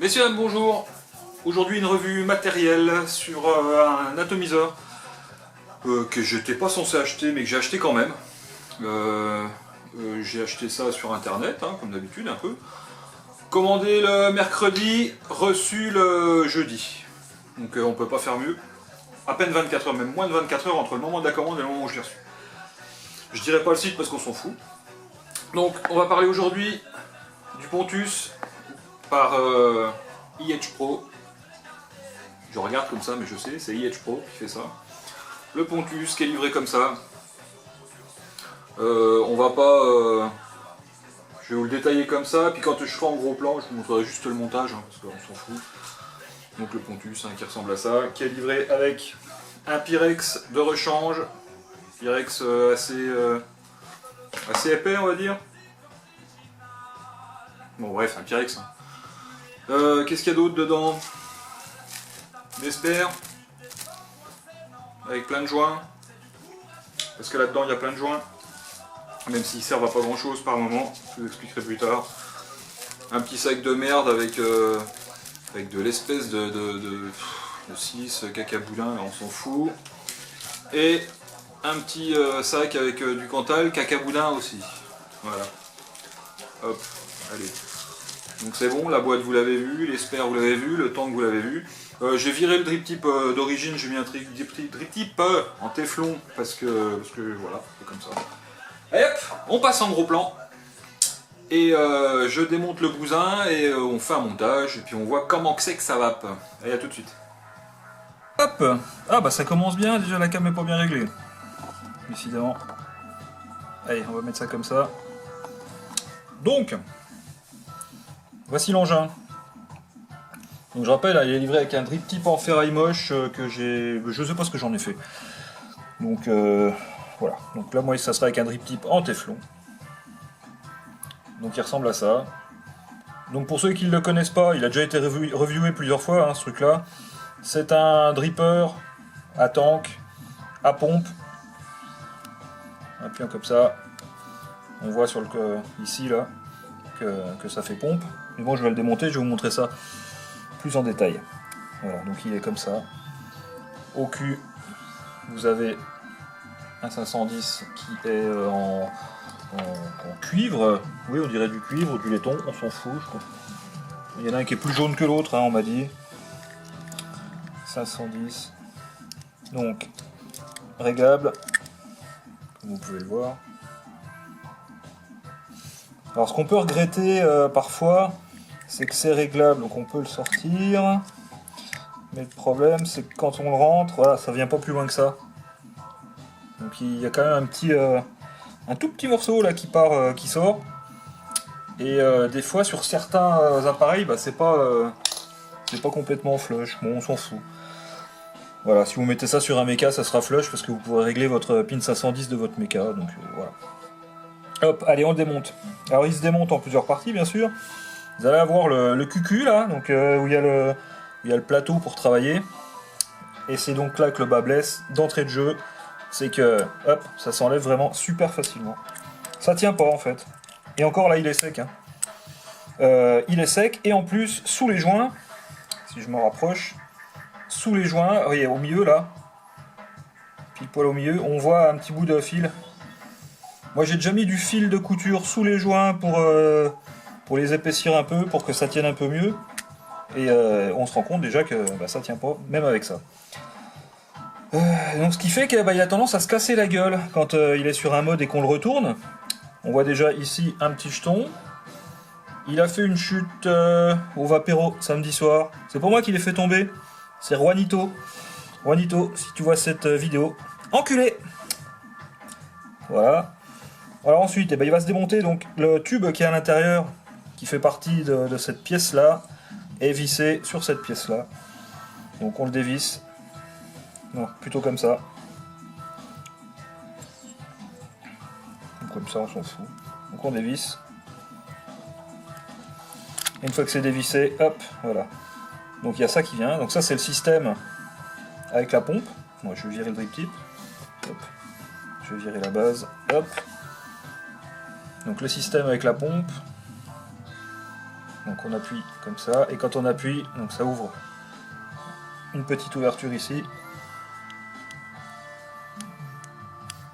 Messieurs, dames, bonjour. Aujourd'hui une revue matérielle sur un atomiseur que j'étais pas censé acheter mais que j'ai acheté quand même. J'ai acheté ça sur internet, hein, comme d'habitude un peu. Commandé le mercredi, reçu le jeudi. Donc on peut pas faire mieux. À peine 24 heures, même moins de 24 heures entre le moment de la commande et le moment où je l'ai reçu. Je dirais pas le site parce qu'on s'en fout. Donc on va parler aujourd'hui du Pontus par IH Pro. Je regarde comme ça mais je sais, c'est IH Pro qui fait ça. Le Pontus qui est livré comme ça. On va pas... je vais vous le détailler comme ça, puis quand je ferai en gros plan, je vous montrerai juste le montage, hein, parce qu'on s'en fout. Donc le Pontus, hein, qui ressemble à ça, qui est livré avec un Pyrex de rechange. Pyrex assez épais, on va dire. Bon bref, un Pyrex. Hein. Qu'est-ce qu'il y a d'autre dedans? Des spares. Avec plein de joints. Parce que là-dedans, il y a plein de joints. Même s'ils servent à pas grand chose par moment, je vous expliquerai plus tard. Un petit sac de merde avec de l'espèce de silice cacaboulin, on s'en fout. Et un petit sac avec du Cantal, cacaboulin aussi. Voilà. Hop, allez. Donc c'est bon, la boîte vous l'avez vu, les spares vous l'avez vu, le tank vous l'avez vu. J'ai viré le drip tip d'origine, j'ai mis un drip tip en téflon parce que voilà, c'est comme ça. Et hop, on passe en gros plan. Et je démonte le bousin et on fait un montage et puis on voit comment c'est que ça va. Allez, à tout de suite. Hop. Ah bah ça commence bien, déjà la cam est pas bien réglée. Décidément. Allez, on va mettre ça comme ça. Donc, voici l'engin. Donc je rappelle, il est livré avec un drip tip en ferraille moche que j'ai... Je sais pas ce que j'en ai fait. Donc voilà. Donc là moi ça sera avec un drip tip en téflon. Donc il ressemble à ça. Donc pour ceux qui ne le connaissent pas, il a déjà été reviewé plusieurs fois, hein, ce truc là. C'est un dripper à tank, à pompe. Appuyant comme ça. On voit sur le ici là que ça fait pompe. Mais bon, je vais le démonter, je vais vous montrer ça plus en détail. Voilà, donc il est comme ça. Au cul, vous avez un 510 qui est en cuivre. Oui, on dirait du cuivre, du laiton, on s'en fout. Il y en a un qui est plus jaune que l'autre, hein, on m'a dit. 510. Donc, réglable, comme vous pouvez le voir. Alors, ce qu'on peut regretter parfois, c'est que c'est réglable, donc on peut le sortir. Mais le problème, c'est que quand on le rentre, voilà, ça vient pas plus loin que ça. Donc il y a quand même un tout petit morceau là qui part, qui sort. Et des fois sur certains appareils, bah, c'est pas complètement flush. Bon, on s'en fout. Voilà, si vous mettez ça sur un méca, ça sera flush parce que vous pourrez régler votre pin 510 de votre méca. Donc voilà. Hop, allez, on le démonte. Alors il se démonte en plusieurs parties, bien sûr. Vous allez avoir le QQ là, donc où il y a le plateau pour travailler. Et c'est donc là que le bas blesse d'entrée de jeu. C'est que, hop, ça s'enlève vraiment super facilement. Ça tient pas en fait. Et encore là, il est sec. Hein. Il est sec, et en plus, sous les joints, si je me rapproche, sous les joints, voyez, au milieu là, pile poil au milieu, on voit un petit bout de fil. Moi j'ai déjà mis du fil de couture sous les joints pour les épaissir un peu, pour que ça tienne un peu mieux. Et on se rend compte déjà que bah, ça tient pas, même avec ça. Donc ce qui fait qu'il a tendance à se casser la gueule quand il est sur un mode et qu'on le retourne. On voit déjà ici un petit jeton. Il a fait une chute au Vapéro samedi soir. C'est pour moi qu'il l'ai fait tomber. C'est Juanito. Juanito, si tu vois cette vidéo, enculé. Voilà. Alors ensuite, il va se démonter. Donc le tube qui est à l'intérieur, qui fait partie de cette pièce-là, est vissé sur cette pièce-là. Donc on le dévisse. Non, plutôt comme ça. Comme ça, on s'en fout. Donc on dévisse. Et une fois que c'est dévissé, hop, voilà. Donc il y a ça qui vient. Donc ça, c'est le système avec la pompe. Moi, je vais virer le drip tip. Hop. Je vais virer la base. Hop. Donc le système avec la pompe. Donc on appuie comme ça, et quand on appuie, donc ça ouvre une petite ouverture ici.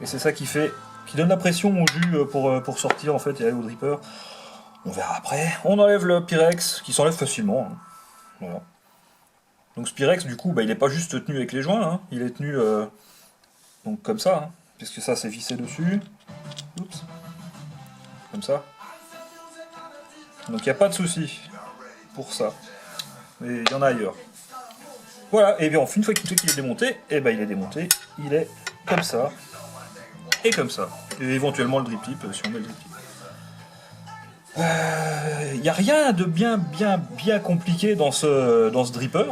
Et c'est ça qui donne la pression au jus pour sortir en fait et aller au dripper. On verra après. On enlève le Pyrex, qui s'enlève facilement. Hein. Voilà. Donc ce Pyrex, du coup, bah, il n'est pas juste tenu avec les joints, hein. Il est tenu donc comme ça, hein, puisque ça c'est vissé dessus. Oups. Comme ça. Donc il n'y a pas de souci pour ça. Mais il y en a ailleurs. Voilà, et bien une fois qu'il est démonté, et ben il est démonté, il est comme ça. Et comme ça. Et éventuellement le drip tip, si on met le drip tip. Il n'y a rien de bien compliqué dans ce dripper.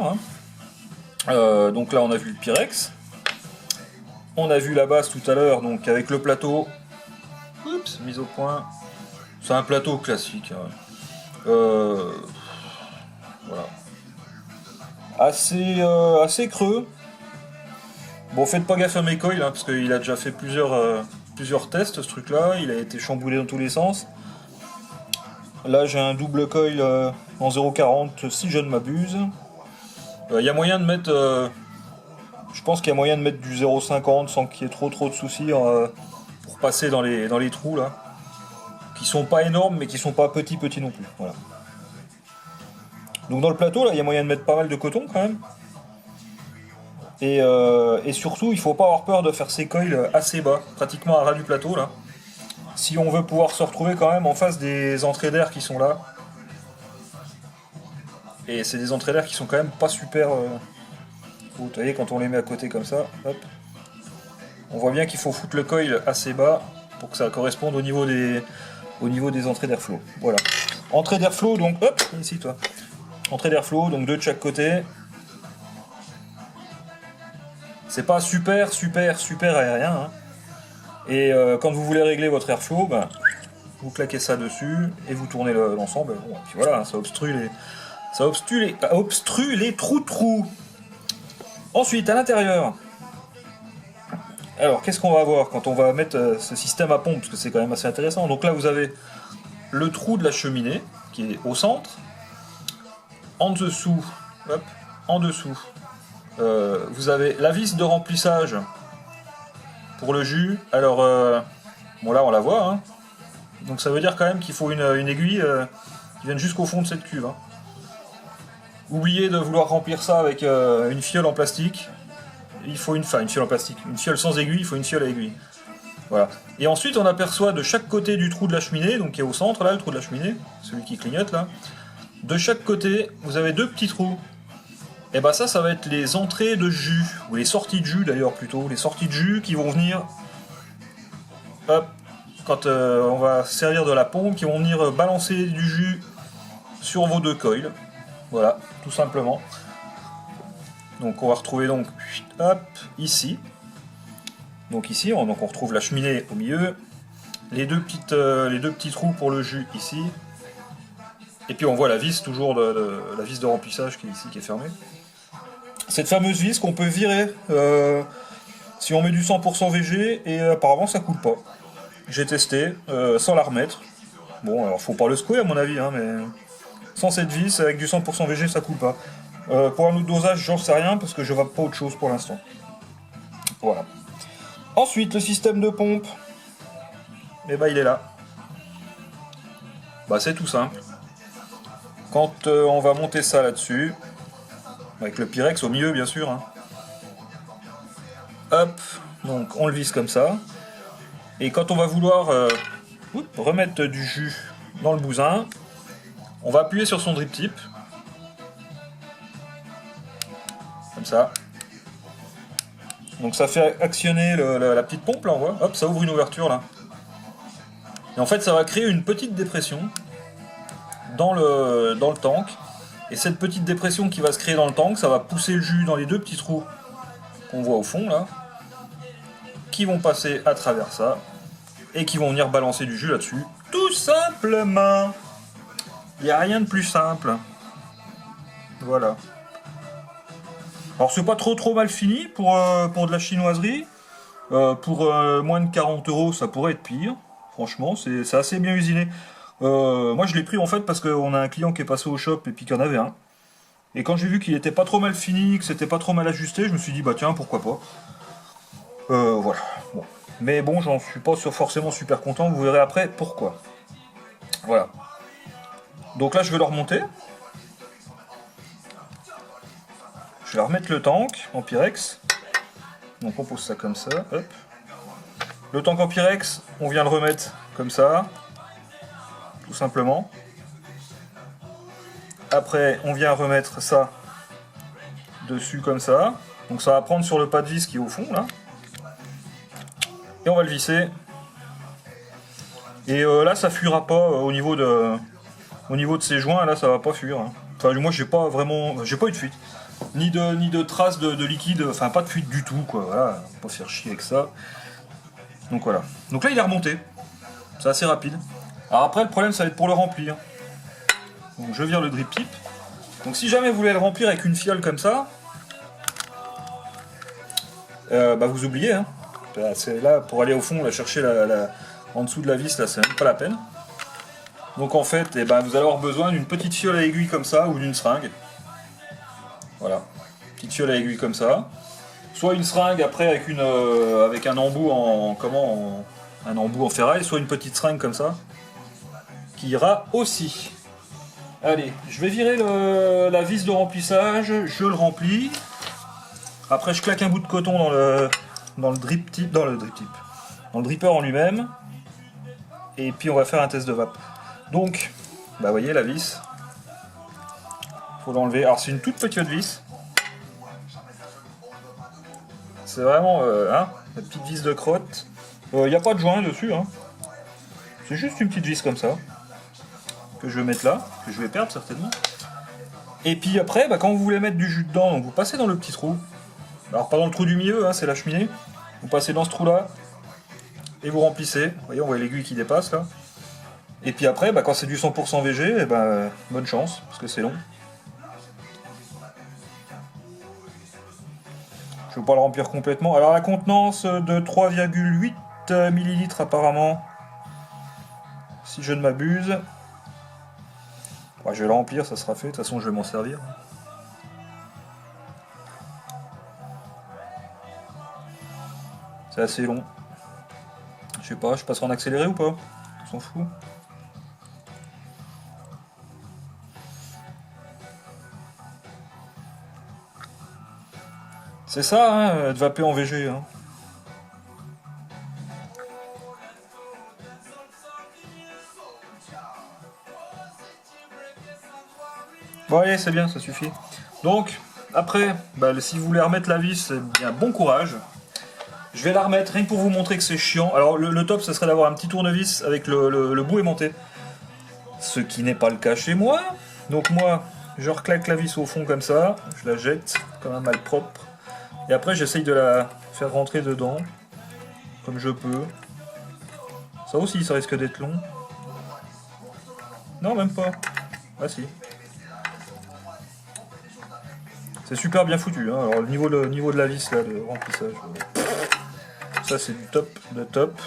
Hein. Donc là on a vu le Pyrex. On a vu la base tout à l'heure, donc avec le plateau. Oups, mise au point. C'est un plateau classique. Hein. Voilà. Assez creux. Bon, faites pas gaffe à mes coils, hein, parce qu'il a déjà fait plusieurs tests, ce truc-là. Il a été chamboulé dans tous les sens. Là, j'ai un double coil en 0,40, si je ne m'abuse. Il y a moyen de mettre... je pense qu'il y a moyen de mettre du 0,50 sans qu'il y ait trop de soucis pour passer dans les trous, là. Qui sont pas énormes, mais qui sont pas petits non plus. Voilà. Donc dans le plateau, là, il y a moyen de mettre pas mal de coton, quand même. Et surtout, il faut pas avoir peur de faire ses coils assez bas, pratiquement à ras du plateau là. Si on veut pouvoir se retrouver quand même en face des entrées d'air qui sont là. Et c'est des entrées d'air qui sont quand même pas super hautes. Vous voyez, quand on les met à côté comme ça, hop. On voit bien qu'il faut foutre le coil assez bas pour que ça corresponde au niveau des entrées d'airflow. Voilà. Entrée d'airflow, donc hop, ici toi. Entrée d'airflow, donc deux de chaque côté. C'est pas super aérien. Hein. Et quand vous voulez régler votre airflow, ben, vous claquez ça dessus et vous tournez l'ensemble. Bon, et puis voilà, ça obstrue les trous. Ensuite, à l'intérieur. Alors, qu'est-ce qu'on va avoir quand on va mettre ce système à pompe, parce que c'est quand même assez intéressant. Donc là, vous avez le trou de la cheminée qui est au centre. En dessous, vous avez la vis de remplissage pour le jus. Alors, bon là on la voit, hein. Donc ça veut dire quand même qu'il faut une aiguille qui vienne jusqu'au fond de cette cuve. Hein. Oubliez de vouloir remplir ça avec une fiole en plastique. Il faut une fiole en plastique. Une fiole sans aiguille, il faut une fiole à aiguille. Voilà. Et ensuite on aperçoit de chaque côté du trou de la cheminée, donc qui est au centre là, le trou de la cheminée, celui qui clignote là. De chaque côté, vous avez deux petits trous. Et bah ça va être les entrées de jus, ou les sorties de jus d'ailleurs plutôt, les sorties de jus qui vont venir, hop, quand on va servir de la pompe, qui vont venir balancer du jus sur vos deux coils. Voilà, tout simplement. Donc on va retrouver donc, hop, ici. Donc ici, on retrouve la cheminée au milieu, les deux petits trous pour le jus ici. Et puis on voit la vis, toujours la vis de remplissage qui est ici, qui est fermée. Cette fameuse vis qu'on peut virer si on met du 100% VG, et apparemment ça coule pas. J'ai testé sans la remettre. Bon, alors faut pas le secouer à mon avis, hein, mais sans cette vis, avec du 100% VG, ça coule pas. Pour un autre dosage, j'en sais rien, parce que je vape pas autre chose pour l'instant. Voilà. Ensuite, le système de pompe. Et bah il est là. Bah c'est tout simple. Quand on va monter ça là-dessus, avec le Pyrex au milieu bien sûr, hein. Hop, donc on le visse comme ça, et quand on va vouloir remettre du jus dans le bousin, on va appuyer sur son drip tip, comme ça, donc ça fait actionner la petite pompe là, on voit, hop, ça ouvre une ouverture là, et en fait ça va créer une petite dépression dans le tank. Et cette petite dépression qui va se créer dans le tank, ça va pousser le jus dans les deux petits trous qu'on voit au fond là, qui vont passer à travers ça, et qui vont venir balancer du jus là-dessus. Tout simplement. Il n'y a rien de plus simple. Voilà. Alors c'est pas trop mal fini pour de la chinoiserie. Pour moins de 40 €, ça pourrait être pire. Franchement, c'est assez bien usiné. Moi je l'ai pris en fait parce qu'on a un client qui est passé au shop et puis qu'il y en avait un. Et quand j'ai vu qu'il était pas trop mal fini, que c'était pas trop mal ajusté, je me suis dit bah tiens pourquoi pas. Voilà. Bon. Mais bon, j'en suis pas forcément super content, vous verrez après pourquoi. Voilà. Donc là je vais le remonter. Je vais remettre le tank en Pyrex. Donc on pose ça comme ça, hop. Le tank en Pyrex, on vient le remettre comme ça, tout simplement. Après, on vient remettre ça dessus comme ça. Donc ça va prendre sur le pas de vis qui est au fond là. Et on va le visser. Et là, ça fuira pas au niveau de ces joints. Là, ça va pas fuir. Hein. Enfin, moi, j'ai pas eu de fuite, ni de traces de liquide. Enfin, pas de fuite du tout, quoi. Voilà, pas faire chier avec ça. Donc voilà. Donc là, il est remonté. C'est assez rapide. Alors après, le problème, ça va être pour le remplir. Donc je vire le drip tip. Donc si jamais vous voulez le remplir avec une fiole comme ça, bah vous oubliez. Hein. C'est là pour aller au fond, là, chercher en dessous de la vis, là, c'est même pas la peine. Donc en fait, eh ben, vous allez avoir besoin d'une petite fiole à aiguille comme ça ou d'une seringue. Voilà, petite fiole à aiguille comme ça. Soit une seringue après avec un embout un embout en ferraille, soit une petite seringue comme ça, qui ira aussi. Allez, je vais virer la vis de remplissage, je le remplis. Après, je claque un bout de coton dans le dripper en lui-même. Et puis, on va faire un test de vape. Donc, bah, vous voyez la vis. Faut l'enlever. Alors, c'est une toute petite vis. C'est vraiment la petite vis de crotte. Il n'y a pas de joint dessus. Hein. C'est juste une petite vis comme ça. Que je vais mettre là, que je vais perdre certainement. Et puis après, bah, quand vous voulez mettre du jus dedans, donc vous passez dans le petit trou. Alors pas dans le trou du milieu, hein, c'est la cheminée. Vous passez dans ce trou là et vous remplissez. Vous voyez, on voit l'aiguille qui dépasse là. Et puis après, bah, quand c'est du 100% VG, eh ben, bonne chance, parce que c'est long. Je ne vais pas le remplir complètement. Alors la contenance de 3,8 ml apparemment, si je ne m'abuse. Ouais, je vais le remplir, ça sera fait, de toute façon je vais m'en servir. C'est assez long. Je sais pas, je passerai en accéléré ou pas? On s'en fout. C'est ça, hein, de vaper en VG. Hein. Bon allez, c'est bien, ça suffit. Donc, après, bah, si vous voulez remettre la vis, bien bon courage. Je vais la remettre, rien que pour vous montrer que c'est chiant. Alors le top, ce serait d'avoir un petit tournevis avec le bout aimanté. Ce qui n'est pas le cas chez moi. Donc moi, je reclaque la vis au fond comme ça. Je la jette comme un malpropre. Et après, j'essaye de la faire rentrer dedans. Comme je peux. Ça aussi, ça risque d'être long. Non, même pas. Ah si. C'est super bien foutu. Hein. Alors le niveau de la vis, là, de remplissage. Ça, c'est du top de top.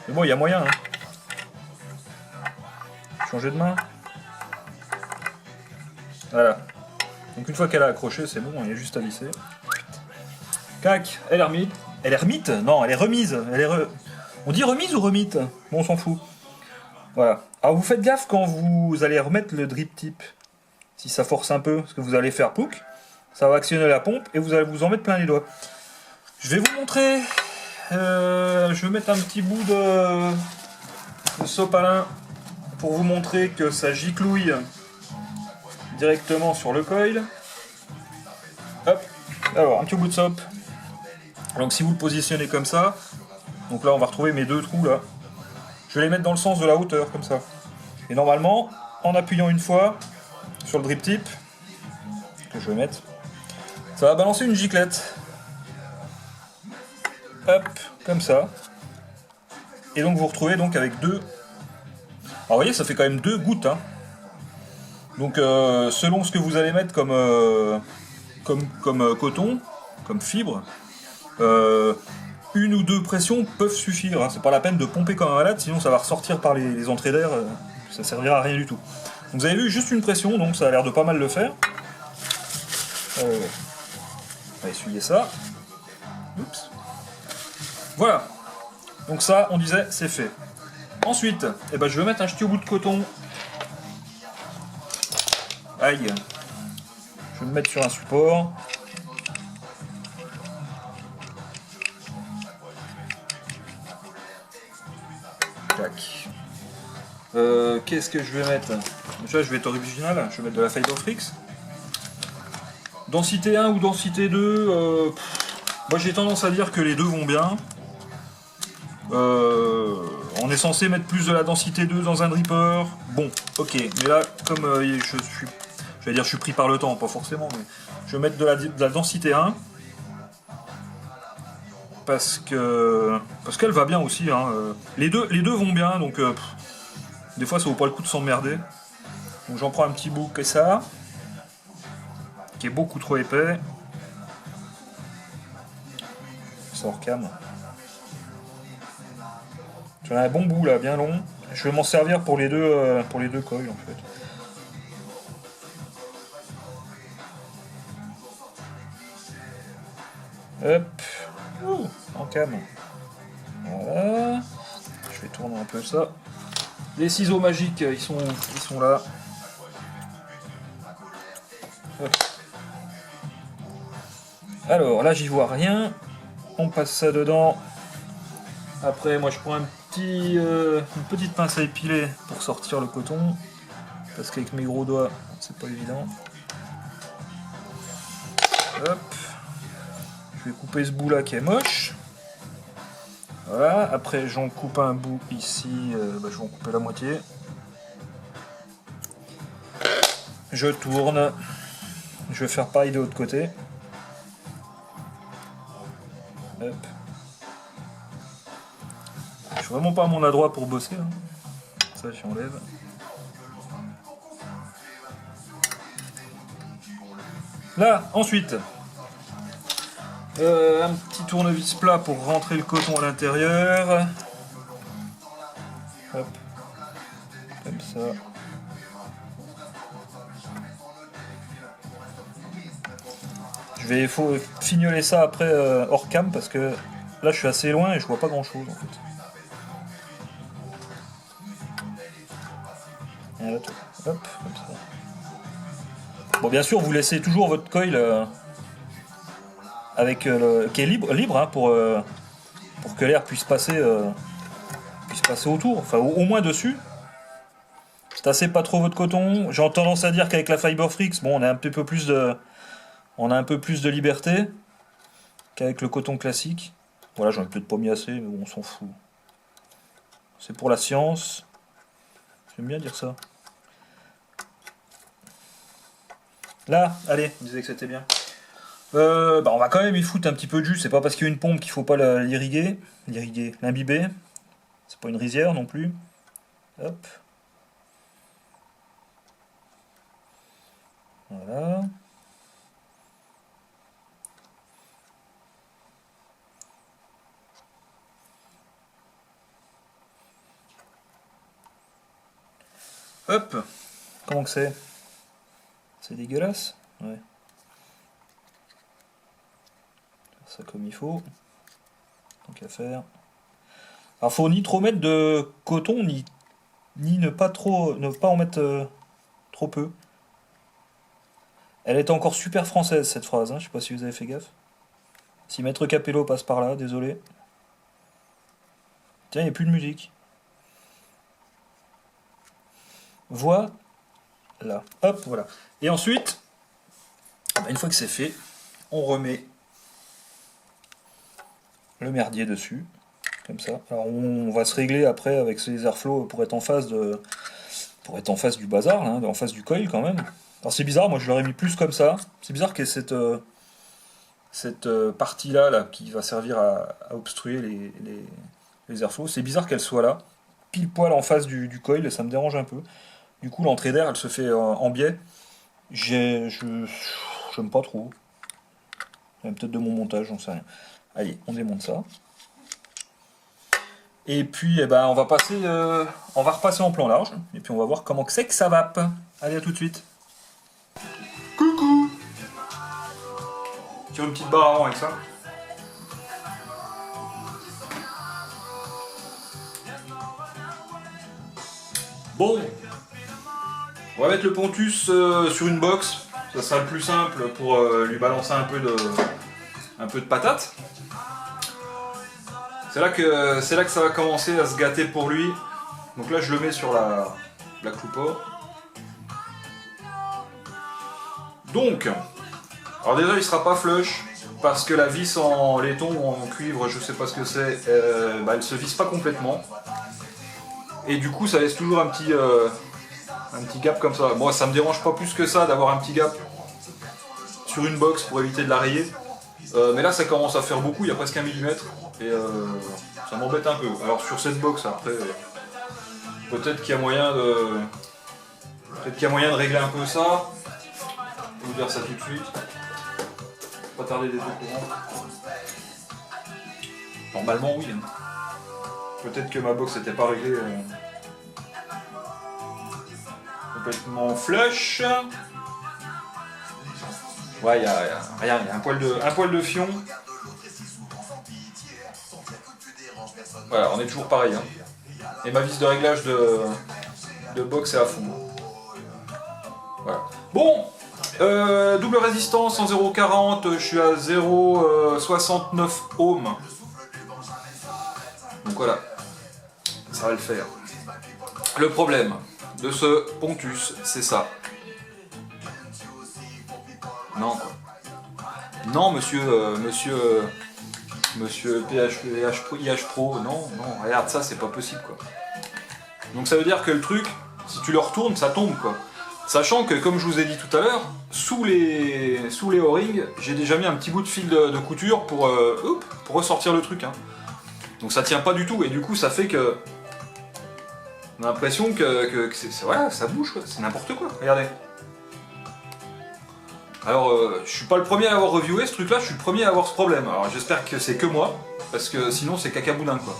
Mais bon, il y a moyen. Hein. Changer de main. Voilà. Donc une fois qu'elle a accroché, c'est bon, il y a juste à visser. Cac, elle est remise. Elle est remise? Non, elle est remise. On dit remise ou remite? Bon, on s'en fout. Voilà. Alors vous faites gaffe quand vous allez remettre le drip tip. Si ça force un peu, parce que vous allez faire pouc, ça va actionner la pompe et vous allez vous en mettre plein les doigts. Je vais vous montrer. Je vais mettre un petit bout de sopalin pour vous montrer que ça giclouille directement sur le coil. Hop. Alors un petit bout de soap. Donc si vous le positionnez comme ça, donc là on va retrouver mes deux trous là. Je vais les mettre dans le sens de la hauteur comme ça. Et normalement, en appuyant une fois sur le drip tip que je vais mettre, ça va balancer une giclette. Hop, comme ça. Et donc vous retrouvez donc avec deux. Alors vous voyez, ça fait quand même deux gouttes. Hein. Donc selon ce que vous allez mettre comme coton, comme fibre, une ou deux pressions peuvent suffire. Hein. C'est pas la peine de pomper comme un malade, sinon ça va ressortir par les entrées d'air. Ça servira à rien du tout. Donc, vous avez vu juste une pression, donc ça a l'air de pas mal le faire. On va essuyer ça. Oups. Voilà. Donc ça, on disait, c'est fait. Ensuite, eh ben, je vais mettre un petit bout de coton. Aïe. Je vais me mettre sur un support. Tac. Qu'est-ce que je vais mettre? Déjà, je vais être original. Je vais mettre de la Fiberfrix. Densité 1 ou densité 2, moi j'ai tendance à dire que les deux vont bien. On est censé mettre plus de la densité 2 dans un dripper. Bon, ok, mais là, comme je suis pris par le temps, pas forcément, mais je vais mettre de la densité 1. Parce qu'elle va bien aussi. Hein. Les deux vont bien, donc des fois ça vaut pas le coup de s'emmerder. Donc j'en prends un petit bout que ça, qui est beaucoup trop épais. Ça recame. J'en ai un bon bout là, bien long. Je vais m'en servir pour les deux coils en fait. Hop. En cam. Voilà. Je vais tourner un peu ça. Les ciseaux magiques, ils sont là. Hop. Alors là, j'y vois rien. On passe ça dedans. Après, moi, je prends une petite pince à épiler pour sortir le coton. Parce qu'avec mes gros doigts, c'est pas évident. Hop. Je vais couper ce bout là qui est moche. Voilà, après j'en coupe un bout ici, je vais en couper la moitié. Je tourne. Je vais faire pareil de l'autre côté. Hop. Je suis vraiment pas mon adroit pour bosser. Hein. Ça j'enlève. Là, ensuite, un petit tournevis plat pour rentrer le coton à l'intérieur. Hop. Comme ça. Je vais fignoler ça après hors cam parce que là je suis assez loin et je vois pas grand chose en fait. Et là, hop, comme ça. Bon, bien sûr, vous laissez toujours votre coil avec qui est libre hein, pour que l'air puisse passer autour, enfin au moins dessus. Tassez pas trop votre coton. J'ai tendance à dire qu'avec la Fiberfrix, bon, on a un peu plus de liberté qu'avec le coton classique. Voilà, j'en ai peut-être pas mis assez, mais bon, on s'en fout. C'est pour la science. J'aime bien dire ça. Là, allez, on disait que c'était bien. On va quand même y foutre un petit peu de jus. C'est pas parce qu'il y a une pompe qu'il faut pas l'imbiber. C'est pas une rizière non plus. Hop. Voilà. Hop. Comment que c'est? C'est dégueulasse? Ouais. Faire ça comme il faut. Tant qu'à faire. Alors faut ni trop mettre de coton, ni ne pas en mettre trop peu. Elle est encore super française cette phrase, hein. Je sais pas si vous avez fait gaffe. Si Maître Capello passe par là, désolé. Tiens, il n'y a plus de musique. Voilà. Hop, voilà. Et ensuite, une fois que c'est fait, on remet le merdier dessus. Comme ça. Alors on va se régler après avec ces airflow pour être en face du bazar, là, en face du coil quand même. Alors c'est bizarre, moi je l'aurais mis plus comme ça. C'est bizarre qu'il y ait cette partie là qui va servir à obstruer les airflows. C'est bizarre qu'elle soit là, pile poil en face du coil, et ça me dérange un peu. Du coup l'entrée d'air elle se fait en biais. J'aime pas trop. Peut-être de mon montage, j'en sais rien. Allez, on démonte ça. Et puis eh ben, on va repasser en plan large, et puis on va voir comment c'est que ça vape. Allez, à tout de suite. Coucou. Tire une petite barre avant avec ça. Bon, on va mettre le Pontus sur une box, ça sera le plus simple pour lui balancer un peu de patate. C'est là que ça va commencer à se gâter pour lui. Donc là je le mets sur la Clupo. Donc, alors déjà il sera pas flush parce que la vis en laiton ou en cuivre, je sais pas ce que c'est, elle se visse pas complètement. Et du coup ça laisse toujours un petit gap comme ça. Moi ça me dérange pas plus que ça d'avoir un petit gap sur une box pour éviter de la rayer. Mais là ça commence à faire beaucoup, il y a presque 1 millimètre. Et ça m'embête un peu. Alors sur cette box après, peut-être qu'il y a moyen de régler un peu ça. Je vais vous dire ça tout de suite. Pas tarder d'être au courant. Normalement oui. Hein. Peut-être que ma box n'était pas réglée complètement flush. Ouais, il y a rien, il y a un poil de fion. Voilà, on est toujours pareil. Hein. Et ma vis de réglage de box est à fond. Voilà. Bon, double résistance en 0,40, je suis à 0,69 ohms. Donc voilà, ça va le faire. Le problème de ce Pontus, c'est ça. Non, quoi. Non, monsieur IH Pro, non, regarde ça, c'est pas possible, quoi. Donc ça veut dire que le truc, si tu le retournes, ça tombe, quoi. Sachant que, comme je vous ai dit tout à l'heure, sous les O-rings, j'ai déjà mis un petit bout de fil de couture pour ressortir le truc, hein. Donc ça tient pas du tout, et du coup ça fait que... On a l'impression que voilà, ça bouge, quoi. C'est n'importe quoi, regardez. Alors, je suis pas le premier à avoir reviewé ce truc-là, je suis le premier à avoir ce problème. Alors, j'espère que c'est que moi, parce que sinon c'est cacaboudin, quoi.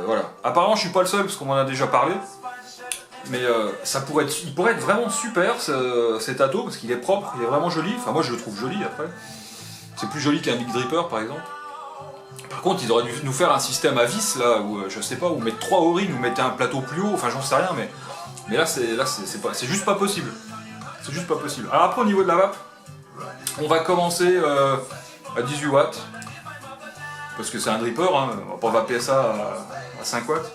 Voilà. Apparemment, je suis pas le seul, parce qu'on m'en a déjà parlé. Mais il pourrait être vraiment super, cet ato, parce qu'il est propre, il est vraiment joli. Enfin, moi, je le trouve joli, après. C'est plus joli qu'un Big Dripper, par exemple. Par contre, ils auraient dû nous faire un système à vis, là, où, je sais pas, où mettre 3 O-rings, ou mettre un plateau plus haut, enfin, j'en sais rien, mais là, c'est juste pas possible. C'est juste pas possible. Alors après au niveau de la vape, on va commencer à 18 watts. Parce que c'est un dripper, hein, on va pas vaper ça à 5 watts.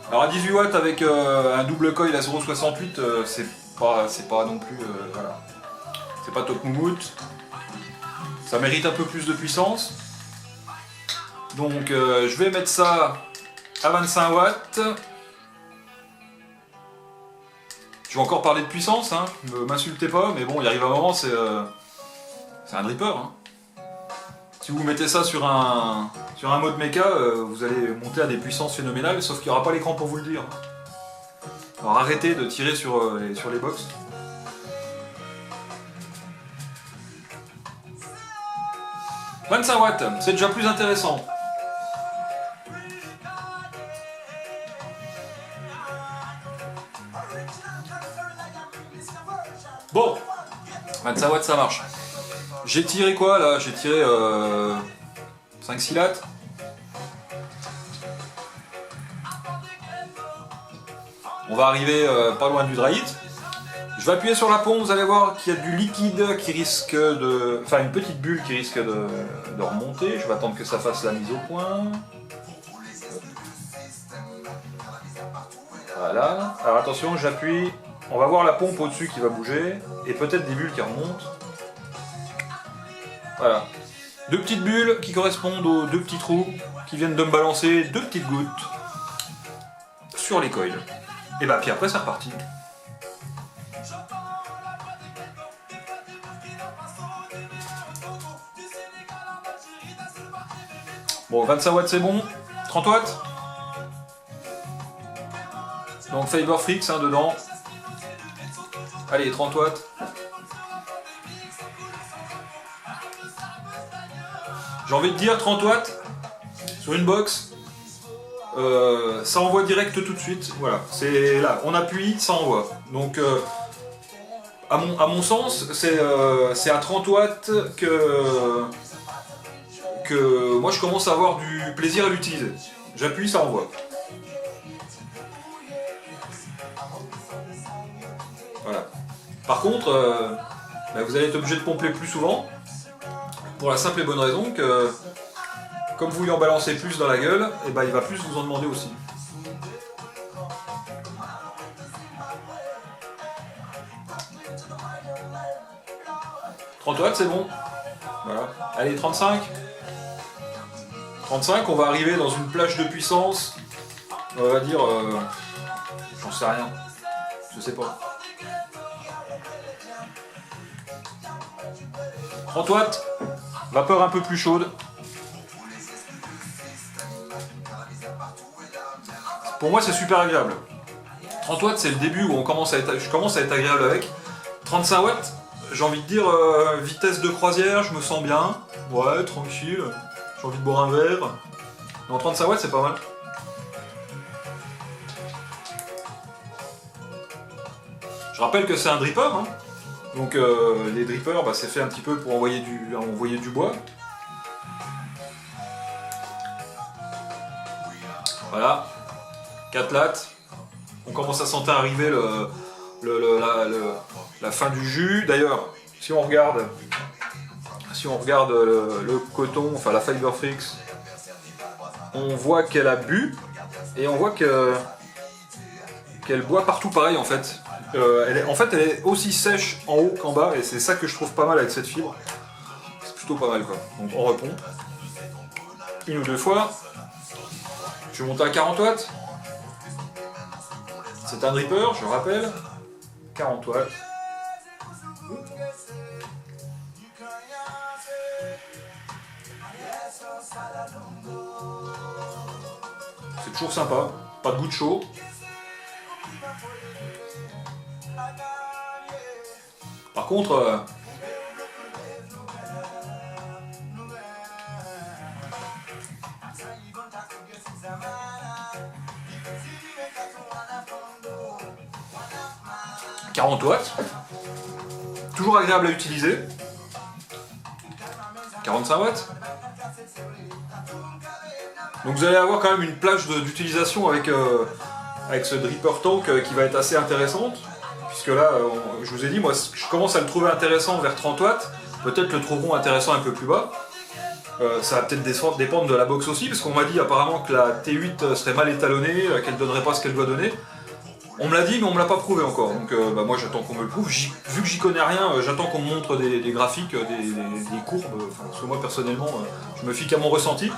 Alors à 18 watts avec un double coil à 0,68, c'est pas non plus... voilà. C'est pas top moumoute. Ça mérite un peu plus de puissance. Donc je vais mettre ça à 25 watts. Je vais encore parler de puissance, hein. M'insultez pas, mais bon, il arrive un moment, c'est un dripper. Hein. Si vous mettez ça sur un mode méca, vous allez monter à des puissances phénoménales, sauf qu'il n'y aura pas l'écran pour vous le dire. Alors arrêtez de tirer sur les box. « 25 watts, c'est déjà plus intéressant. » Bon, 25 watts ça marche. J'ai tiré quoi là? J'ai tiré 5-6 lattes. On va arriver pas loin du dry heat. Je vais appuyer sur la pompe, vous allez voir qu'il y a du liquide qui risque de... Enfin une petite bulle qui risque de remonter. Je vais attendre que ça fasse la mise au point. Voilà. Alors attention, j'appuie. On va voir la pompe au-dessus qui va bouger. Et peut-être des bulles qui remontent. Voilà. 2 petites bulles qui correspondent aux 2 petits trous qui viennent de me balancer 2 petites gouttes sur les coils. Et bah puis après c'est reparti. Bon, 25 watts c'est bon. 30 watts. Donc Fiber Frix hein, dedans. Allez, 30 watts. J'ai envie de dire 30 watts sur une box. Ça envoie direct tout de suite. Voilà, c'est là, on appuie, ça envoie. Donc à mon sens, c'est à 30 watts que moi je commence à avoir du plaisir à l'utiliser. J'appuie, ça envoie. Voilà. Par contre, vous allez être obligé de pomper plus souvent, pour la simple et bonne raison que, comme vous lui en balancez plus dans la gueule, et il va plus vous en demander aussi. « 30 watts, c'est bon. Voilà. Allez, 35. 35, on va arriver dans une plage de puissance, on va dire, j'en sais rien, je sais pas. 30 watts, vapeur un peu plus chaude. Pour moi c'est super agréable. 30 watts c'est le début où je commence à être agréable avec. 35 watts, j'ai envie de dire vitesse de croisière, je me sens bien. Ouais, tranquille. J'ai envie de boire un verre. Non, 35 watts, c'est pas mal. Je rappelle que c'est un dripper. Hein. Donc les drippers, c'est fait un petit peu pour envoyer du bois. Voilà. 4 lattes. On commence à sentir arriver la fin du jus. D'ailleurs, si on regarde le coton, enfin la Fiber Frix, on voit qu'elle a bu et on voit qu'elle boit partout pareil en fait. Elle est aussi sèche en haut qu'en bas et c'est ça que je trouve pas mal avec cette fibre. C'est plutôt pas mal quoi. Donc on repompe. Une ou deux fois. Je vais monter à 40 watts. C'est un dripper, je rappelle. 40 watts. C'est toujours sympa, pas de goût de chaud. Par contre, « 40 watts, toujours agréable à utiliser. 45 watts. Donc vous allez avoir quand même une plage d'utilisation avec ce dripper tank qui va être assez intéressante. Puisque là, je vous ai dit, moi je commence à le trouver intéressant vers 30 watts. Peut-être le trouveront intéressant un peu plus bas. Ça va peut-être dépendre de la box aussi, parce qu'on m'a dit apparemment que la T8 serait mal étalonnée, qu'elle ne donnerait pas ce qu'elle doit donner. On me l'a dit, mais on me l'a pas prouvé encore. Donc moi j'attends qu'on me le prouve. Vu que j'y connais rien, j'attends qu'on me montre des graphiques, des courbes. Parce que moi personnellement, je me fie qu'à mon ressenti.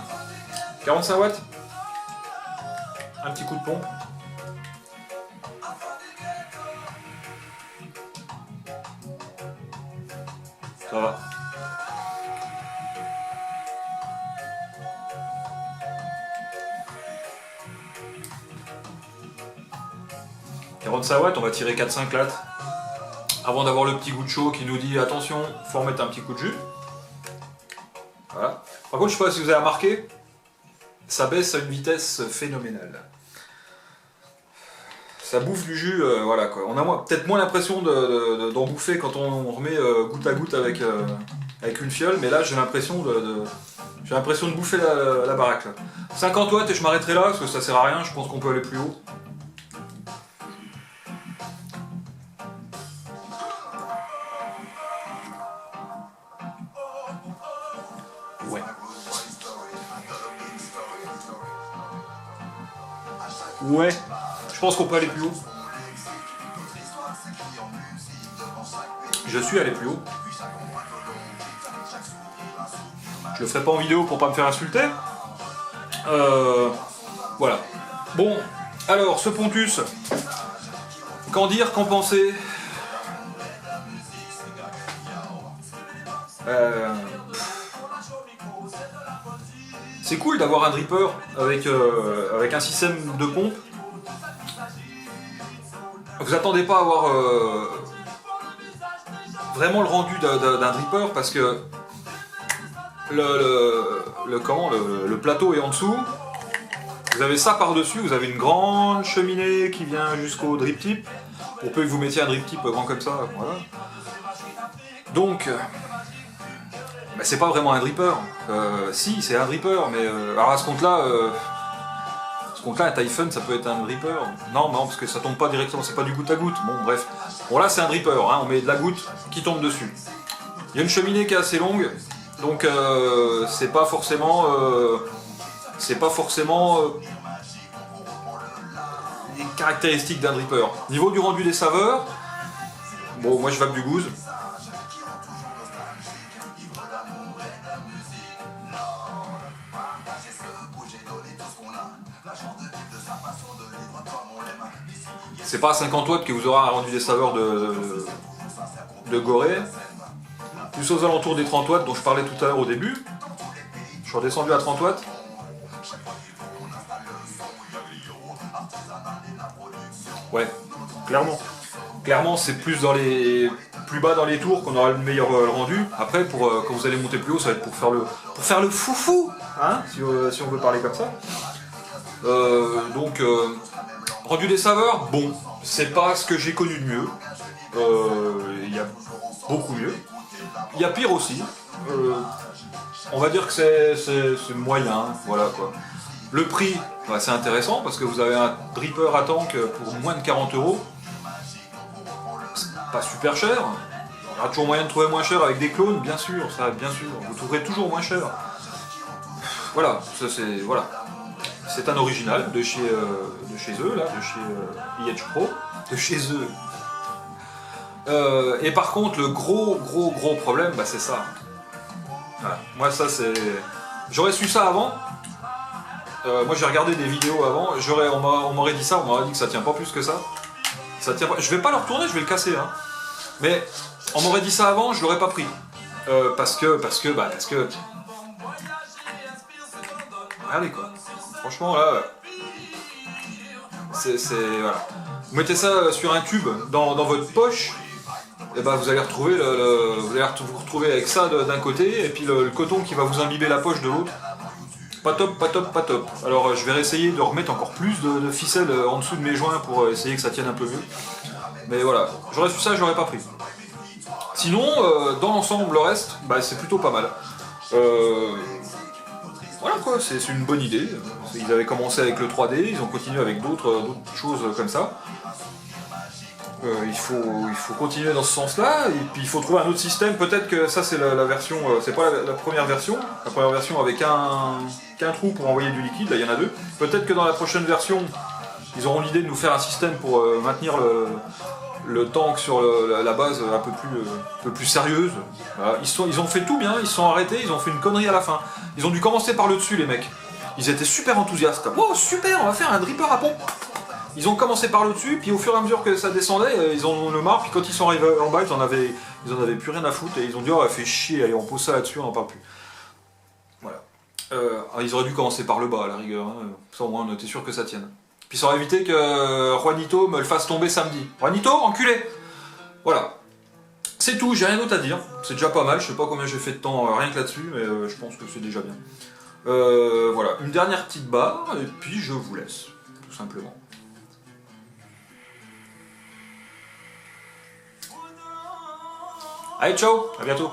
45 watts. Un petit coup de pompe. Ça va. « 45 watts, on va tirer 4-5 lattes avant d'avoir le petit goût de chaud qui nous dit attention, faut remettre un petit coup de jus. Voilà. Par contre, je sais pas si vous avez remarqué, ça baisse à une vitesse phénoménale. Ça bouffe du jus, voilà quoi. On a peut-être moins l'impression d'en bouffer quand on remet goutte à goutte avec une fiole, mais là j'ai l'impression de bouffer la baraque. Là. 50 watts et je m'arrêterai là parce que ça sert à rien, je pense qu'on peut aller plus haut. Ouais. Ouais. Je pense qu'on peut aller plus haut. Je suis allé plus haut. Je le ferai pas en vidéo pour pas me faire insulter. Voilà. Bon, alors ce Pontus, qu'en dire, qu'en penser? C'est cool d'avoir un dripper avec un système de pompe. vous attendez pas à avoir vraiment le rendu d'un dripper parce que le plateau est en dessous. Vous avez ça par-dessus, vous avez une grande cheminée qui vient jusqu'au drip tip. Pour peu que vous mettiez un drip tip grand comme ça, voilà. Donc, bah, c'est pas vraiment un dripper. Si, c'est un dripper, mais alors à ce compte-là, un Typhon, ça peut être un dripper. Non, parce que ça tombe pas directement, c'est pas du goutte à goutte. Bon, bref. Bon, là, c'est un dripper, hein, on met de la goutte qui tombe dessus. Il y a une cheminée qui est assez longue, donc c'est pas forcément... les caractéristiques d'un dripper. Niveau du rendu des saveurs, bon, moi je vape du gouze. C'est pas à 50 watts que vous aurez un rendu des saveurs de Gorée. Plus aux alentours des 30 watts dont je parlais tout à l'heure au début. Je suis redescendu à 30 watts. Ouais, clairement. Clairement, c'est plus bas dans les tours qu'on aura le meilleur rendu. Après, quand vous allez monter plus haut, ça va être pour faire le foufou, hein, si on veut parler comme ça. Donc, rendu des saveurs, bon, c'est pas ce que j'ai connu de mieux. Il y a beaucoup mieux. Il y a pire aussi. On va dire que c'est moyen, voilà quoi. Le prix, bah, c'est intéressant parce que vous avez un dripper à tank pour moins de 40 €. C'est pas super cher. Il y aura toujours moyen de trouver moins cher avec des clones, bien sûr, ça, bien sûr. Vous trouverez toujours moins cher. Voilà, ça c'est voilà. C'est un original de chez eux là, de chez IH Pro, de chez eux. Et par contre, le gros problème, bah, c'est ça. Voilà. Moi, ça c'est. J'aurais su ça avant. Moi j'ai regardé des vidéos avant, on m'aurait dit ça, on m'aurait dit que ça tient pas plus que ça. Ça tient pas. Je vais pas le retourner, je vais le casser, hein. Mais on m'aurait dit ça avant, je l'aurais pas pris. Parce que. Regardez quoi. Franchement là. Voilà. Vous mettez ça sur un tube dans votre poche, et ben vous allez vous retrouver avec ça d'un côté, et puis le coton qui va vous imbiber la poche de l'autre. Pas top, pas top, pas top. Alors je vais réessayer de remettre encore plus de ficelles en dessous de mes joints pour essayer que ça tienne un peu mieux. Mais voilà, j'aurais su ça, je l'aurais pas pris. Sinon, dans l'ensemble, le reste, bah, c'est plutôt pas mal. Voilà quoi, c'est une bonne idée. Ils avaient commencé avec le 3D, ils ont continué avec d'autres choses comme ça. Il faut continuer dans ce sens-là, et puis il faut trouver un autre système. Peut-être que ça c'est la version, c'est pas la première version. La première version avec qu'un trou pour envoyer du liquide, là il y en a deux. Peut-être que dans la prochaine version, ils auront l'idée de nous faire un système pour maintenir le tank sur la base un peu plus sérieuse. Voilà. Ils ont fait tout bien, ils se sont arrêtés, ils ont fait une connerie à la fin. Ils ont dû commencer par le dessus les mecs. Ils étaient super enthousiastes. Oh super, on va faire un dripper à pompe. Ils ont commencé par le dessus, puis au fur et à mesure que ça descendait, ils en ont le marre, puis quand ils sont arrivés en bas, ils en avaient plus rien à foutre, et ils ont dit oh, fait chier, allez on pose ça là-dessus, on n'en parle plus. Voilà. Ils auraient dû commencer par le bas à la rigueur, hein. Ça au moins on était sûr que ça tienne. Puis ça aurait évité que Juanito me le fasse tomber samedi. Juanito, enculé. Voilà. C'est tout, j'ai rien d'autre à dire. C'est déjà pas mal, je sais pas combien j'ai fait de temps rien que là-dessus, mais je pense que c'est déjà bien. Voilà, une dernière petite barre, et puis je vous laisse, tout simplement. Allez, ciao, à bientôt.